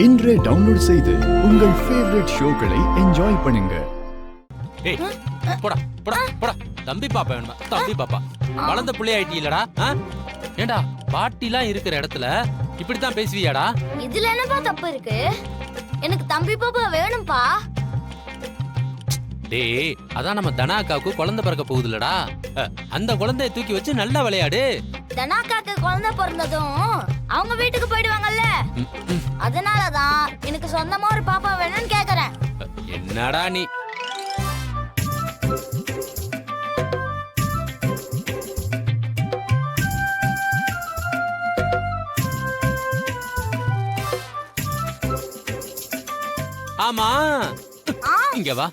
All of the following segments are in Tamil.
இன்றே டவுன்லோட் செய்து உங்கள் ஃபேவரட் ஷோக்களை என்ஜாய் பண்ணுங்க. ஏய் போடா போடா போடா. தம்பி பாப்பா வேணுமா? தம்பி பாப்பா வளர்ந்த புள்ளை ஆயிட்டீங்களடா? ஏண்டா பாட்டிலாம் இருக்கிற இடத்துல இப்படித்தான் பேசுவியாடா? இதுல என்னப்பா தப்பு இருக்கு? எனக்கு தம்பி பாப்பா வேணும்பா. டேய் அதான் நம்ம தனாக்காவுக்கு குழந்தை பிறக்க போகுதுலடா, அந்த குழந்தைய தூக்கி வச்சு நல்லா விளையாடு. தனாக்காக்கு குழந்தை பிறந்ததும் அவங்க வீட்டுக்கு போயிடுவாங்கல்ல, அதனாலதான் எனக்கு சொந்தமா ஒரு பாப்பா வேணும்னு கேக்குறேன். என்னடா நீ? ஆமா இங்க வா.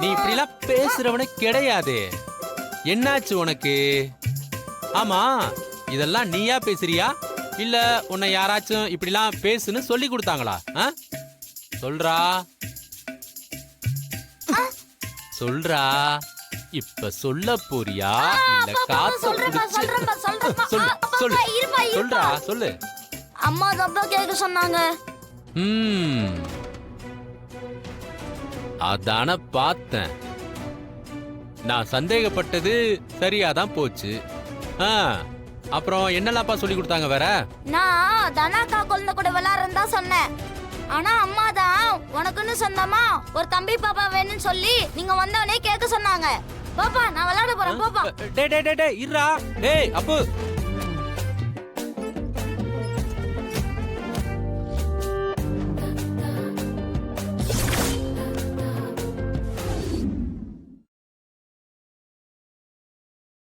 நீ இப்படிலாம் பேசுறவனே கிடையாது. என்னாச்சு உனக்கு? ஆமா இதெல்லாம் நீயா பேசுறியா இல்ல உன்னை யாராச்சும் இப்படிலாம் பேசுன்னு சொல்லி கொடுத்தாங்களா? சொல்றா சொல்றா. இப்ப சொல்ல போறியா இல்ல காசு சொல்லு சொல்லு சொல்றா சொல்லு. அம்மா தப்பா கேட்க சொன்னாங்க. அதான பார்த்தேன். நான் சந்தேகப்பட்டது சரியாதான் போச்சு. அப்புறம் என்னெல்லாம்ப்பா சொல்லி கொடுத்தாங்க வேற? நான் தனாக்கா குழந்தை கூட விளையாடுறேன்னு தான் சொன்னேன். ஆனா அம்மா தான் உனக்குன்னு சொந்தமா ஒரு தம்பி பாப்பா வேணும்னு சொல்லி நீங்க வந்தவனே கேட்க சொன்னாங்க. பாப்பா நான் விளையாட போறேன். பாப்பா டேய் டேய் டேய் இருடா. டேய் அப்பு